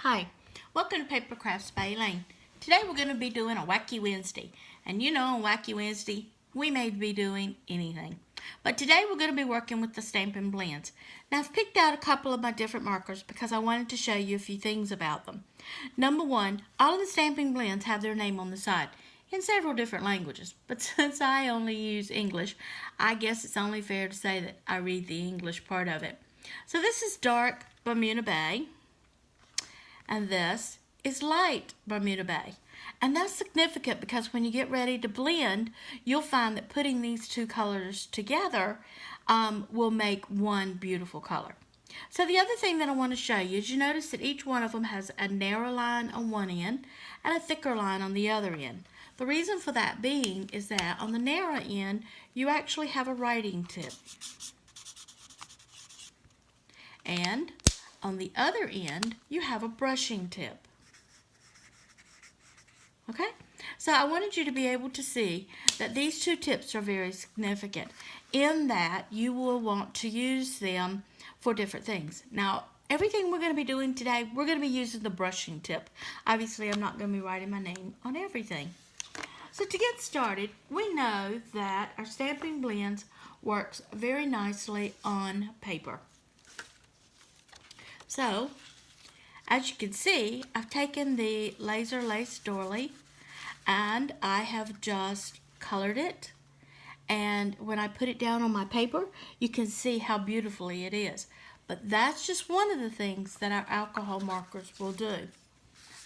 Hi, welcome to Paper Crafts by Elaine. Today we're going to be doing a Wacky Wednesday. And you know on Wacky Wednesday, we may be doing anything. But today we're going to be working with the Stampin Blends. Now I've picked out a couple of my different markers because I wanted to show you a few things about them. Number one, all of the Stampin Blends have their name on the side in several different languages. But since I only use English, I guess it's only fair to say that I read the English part of it. So this is dark Bermuda Bay. And this is light Bermuda Bay. And that's significant because when you get ready to blend, you'll find that putting these two colors together will make one beautiful color. So the other thing that I want to show you is you notice that each one of them has a narrow line on one end and a thicker line on the other end. The reason for that being is that on the narrow end, you actually have a writing tip. And on the other end, you have a brushing tip. Okay? So I wanted you to be able to see that these two tips are very significant in that you will want to use them for different things. Now, everything we're going to be doing today, we're going to be using the brushing tip. Obviously, I'm not going to be writing my name on everything. So to get started, we know that our Stampin Blends works very nicely on paper. So, as you can see, I've taken the laser lace doily and I have just colored it. And when I put it down on my paper, you can see how beautifully it is. But that's just one of the things that our alcohol markers will do.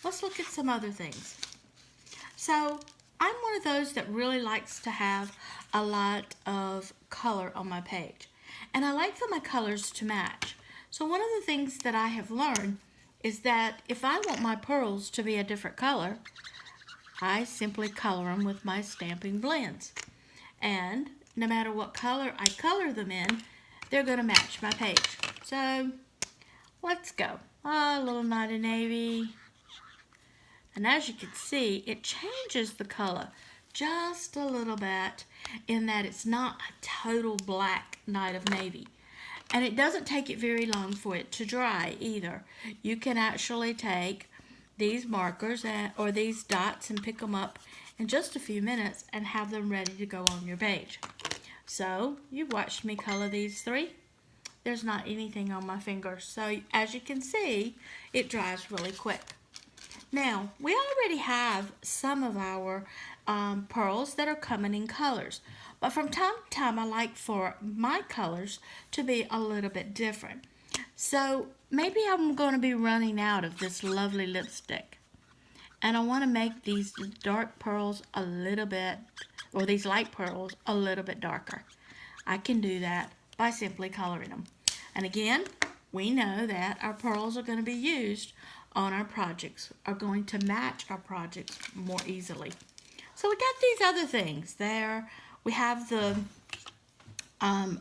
Let's look at some other things. So, I'm one of those that really likes to have a lot of color on my page. And I like for my colors to match. So one of the things that I have learned is that if I want my pearls to be a different color, I simply color them with my Stampin Blends. And no matter what color I color them in, they're going to match my page. So let's go. A little night of navy. And as you can see, it changes the color just a little bit in that it's not a total black night of navy. And it doesn't take it very long for it to dry either. You can actually take these markers or these dots and pick them up in just a few minutes and have them ready to go on your page. So you've watched me color these three. There's not anything on my fingers. So as you can see, it dries really quick. Now, we already have some of our pearls that are coming in colors. But from time to time, I like for my colors to be a little bit different. So maybe I'm going to be running out of this lovely lipstick. And I want to make these dark pearls a little bit, or these light pearls a little bit darker. I can do that by simply coloring them. And again, we know that our pearls are going to be used on our projects, are going to match our projects more easily. So we got these other things there. We have the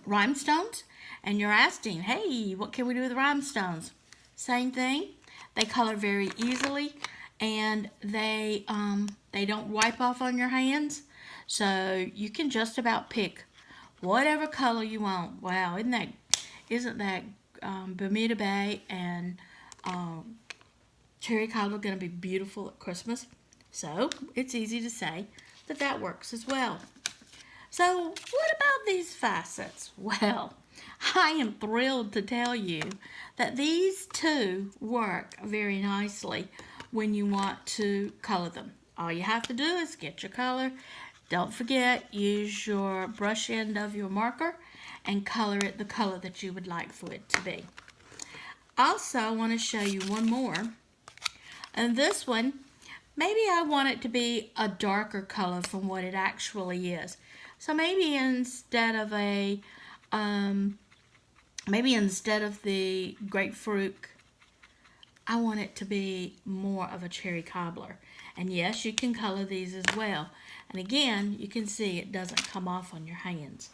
rhinestones, and you're asking, hey, what can we do with rhinestones? Same thing. They color very easily, and they don't wipe off on your hands, so you can just about pick whatever color you want. Wow, isn't that Bermuda Bay and cherry cobbler going to be beautiful at Christmas? So it's easy to say that that works as well. So what about these facets? Well, I am thrilled to tell you that these two work very nicely when you want to color them. All you have to do is get your color. Don't forget, use your brush end of your marker and color it the color that you would like for it to be. Also, I want to show you one more. And this one, maybe I want it to be a darker color from what it actually is. So maybe instead of the grapefruit, I want it to be more of a cherry cobbler. And yes, you can color these as well. And again, you can see it doesn't come off on your hands.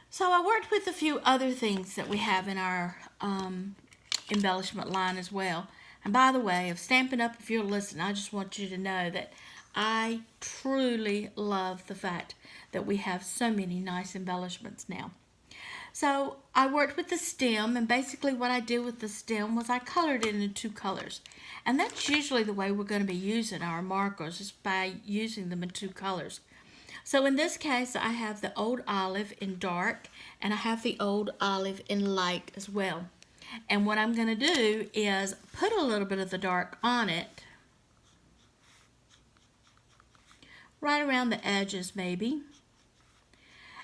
So I worked with a few other things that we have in our embellishment line as well. And by the way, of Stampin' Up, if you're listening, I just want you to know that I truly love the fact that we have so many nice embellishments now. So I worked with the stem, and basically what I did with the stem was I colored it in two colors. And that's usually the way we're going to be using our markers, is by using them in two colors. So in this case, I have the old olive in dark, and I have the old olive in light as well. And what I'm going to do is put a little bit of the dark on it, right around the edges maybe.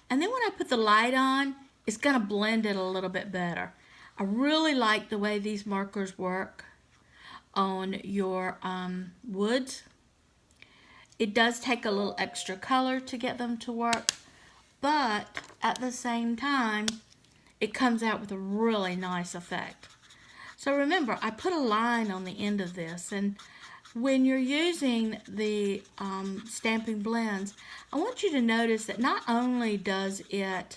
And then when I put the light on, it's going to blend it a little bit better. I really like the way these markers work on your woods. It does take a little extra color to get them to work, but at the same time, it comes out with a really nice effect. So remember, I put a line on the end of this, and when you're using the Stampin' Blends, I want you to notice that not only does it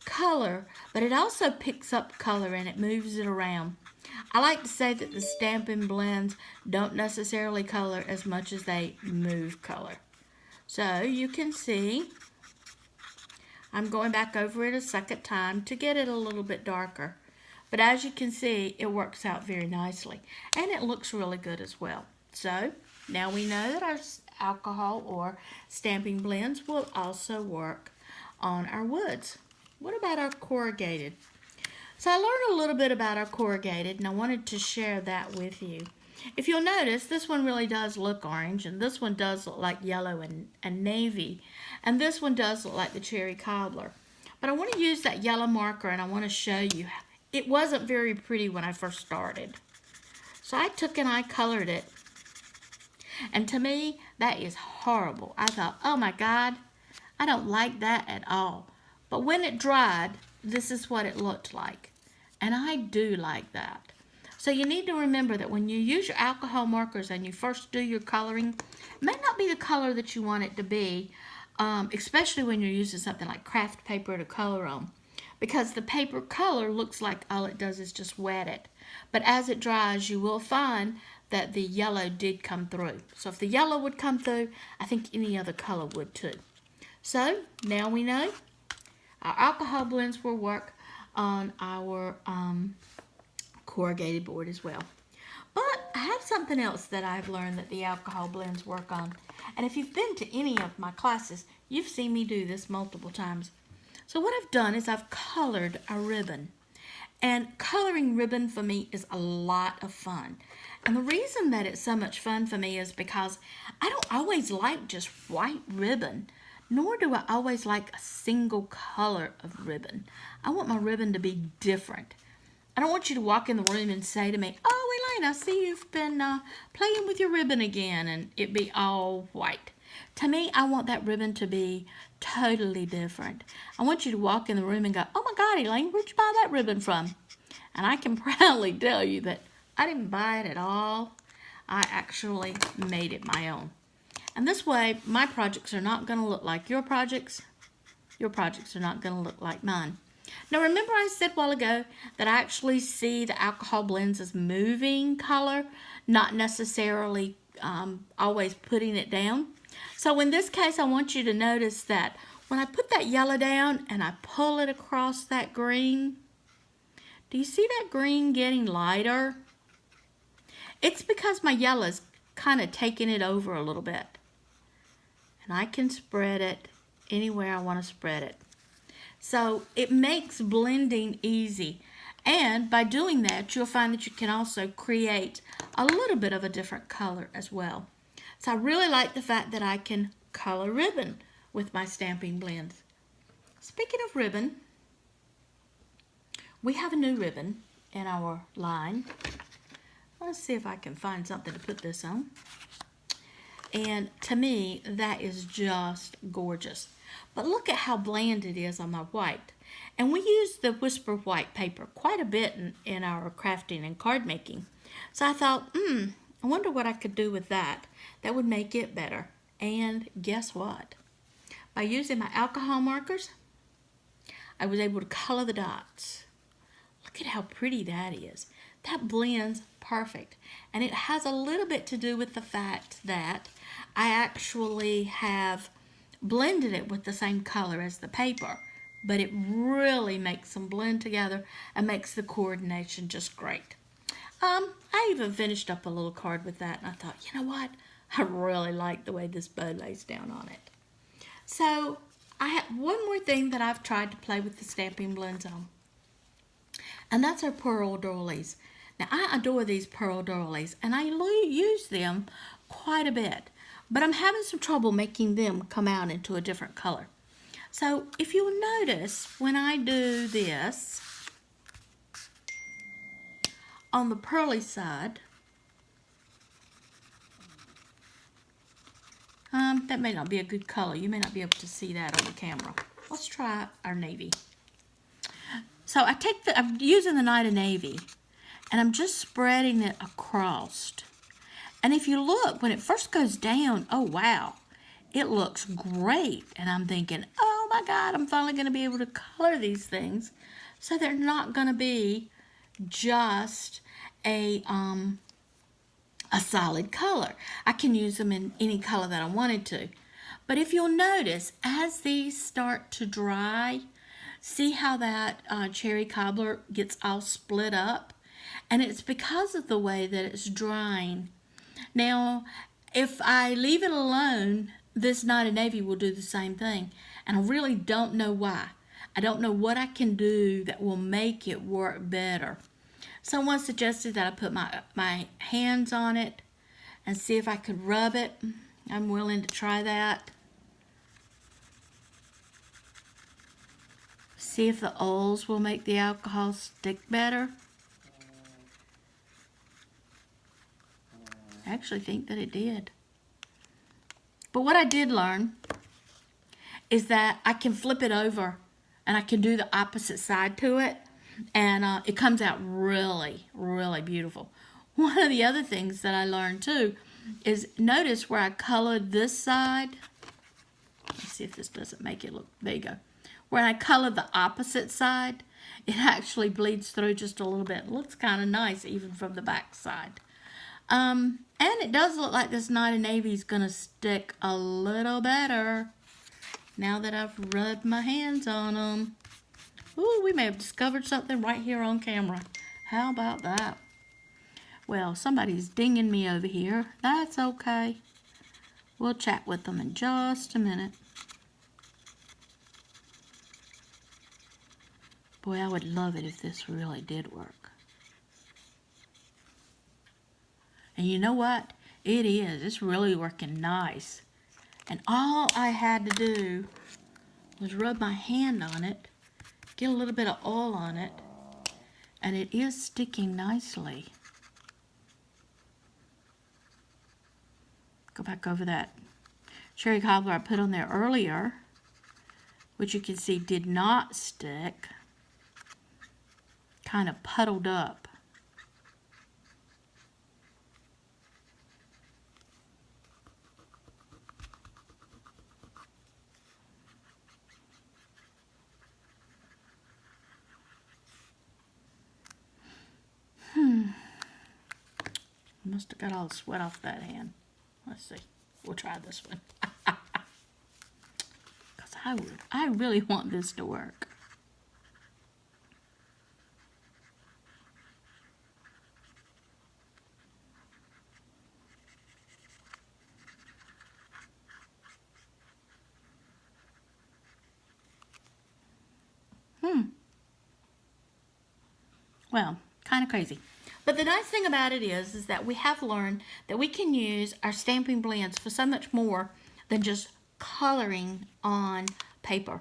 color, but it also picks up color and it moves it around. I like to say that the Stampin' Blends don't necessarily color as much as they move color. So you can see I'm going back over it a second time to get it a little bit darker. But as you can see, it works out very nicely, and it looks really good as well. So now we know that our alcohol or Stampin' Blends will also work on our woods. What about our corrugated? So I learned a little bit about our corrugated, and I wanted to share that with you. If you'll notice, this one really does look orange, and this one does look like yellow and navy, and this one does look like the cherry cobbler. But I want to use that yellow marker, and I want to show you. It wasn't very pretty when I first started. So I took and I colored it, and to me, that is horrible. I thought, oh my God, I don't like that at all. But when it dried, this is what it looked like. And I do like that. So you need to remember that when you use your alcohol markers and you first do your coloring, it may not be the color that you want it to be, especially when you're using something like craft paper to color on. Because the paper color looks like all it does is just wet it. But as it dries, you will find that the yellow did come through. So if the yellow would come through, I think any other color would too. So now we know our alcohol blends will work on our corrugated board as well. But I have something else that I've learned that the alcohol blends work on. And if you've been to any of my classes, you've seen me do this multiple times. So what I've done is I've colored a ribbon. And coloring ribbon for me is a lot of fun. And the reason that it's so much fun for me is because I don't always like just white ribbon. Nor do I always like a single color of ribbon. I want my ribbon to be different. I don't want you to walk in the room and say to me, oh, Elaine, I see you've been playing with your ribbon again, and it be all white. To me, I want that ribbon to be totally different. I want you to walk in the room and go, oh my God, Elaine, where'd you buy that ribbon from? And I can proudly tell you that I didn't buy it at all. I actually made it my own. And this way, my projects are not going to look like your projects. Your projects are not going to look like mine. Now, remember I said a while ago that I actually see the alcohol blends as moving color, not necessarily always putting it down. So in this case, I want you to notice that when I put that yellow down and I pull it across that green, do you see that green getting lighter? It's because my yellow's kind of taking it over a little bit. And I can spread it anywhere I want to spread it. So it makes blending easy. And by doing that, you'll find that you can also create a little bit of a different color as well. So I really like the fact that I can color ribbon with my Stampin' Blends. Speaking of ribbon, we have a new ribbon in our line. Let's see if I can find something to put this on. And to me, that is just gorgeous. But look at how bland it is on my white. And we use the Whisper white paper quite a bit in our crafting and card making. So I thought, I wonder what I could do with that. That would make it better. And guess what? By using my alcohol markers, I was able to color the dots. Look at how pretty that is. That blends perfect. And it has a little bit to do with the fact that I actually have blended it with the same color as the paper. but it really makes them blend together and makes the coordination just great. I even finished up a little card with that, and I thought, you know what? I really like the way this bow lays down on it. So I have one more thing that I've tried to play with the Stampin' Blends on, and that's our pearl doilies. Now, I adore these pearl doilies, and I use them quite a bit, but I'm having some trouble making them come out into a different color. So if you'll notice, when I do this, on the pearly side, that may not be a good color. You may not be able to see that on the camera. Let's try our navy. So I'm using the Night of Navy, and I'm just spreading it across. And if you look, when it first goes down, oh wow, it looks great. And I'm thinking, oh my God, I'm finally going to be able to color these things, so they're not going to be just a solid color. I can use them in any color that I wanted to. But if you'll notice, as these start to dry, see how that cherry cobbler gets all split up? And it's because of the way that it's drying. Now, if I leave it alone, this Night of Navy will do the same thing. And I really don't know why. I don't know what I can do that will make it work better. Someone suggested that I put my hands on it and see if I could rub it. I'm willing to try that. See if the oils will make the alcohol stick better. I actually think that it did. But what I did learn is that I can flip it over and I can do the opposite side to it. And it comes out really, really beautiful. One of the other things that I learned too is notice where I colored this side. Let's see if this doesn't make it look, there you go. When I color the opposite side, it actually bleeds through just a little bit. It looks kind of nice even from the back side. And it does look like this Night of Navy is going to stick a little better now that I've rubbed my hands on them. Ooh, we may have discovered something right here on camera. How about that? Well, somebody's dinging me over here. That's okay. We'll chat with them in just a minute. Boy, I would love it if this really did work. And you know what? It is. It's really working nice. And all I had to do was rub my hand on it, get a little bit of oil on it, and it is sticking nicely. Go back over that cherry cobbler I put on there earlier, which you can see did not stick. Kind of puddled up. Must have got all the sweat off that hand. Let's see. We'll try this one. Because I really want this to work. Well, kind of crazy. But the nice thing about it is that we have learned that we can use our Stampin' Blends for so much more than just coloring on paper.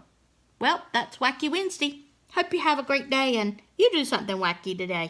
Well, that's Wacky Wednesday. Hope you have a great day and you do something wacky today.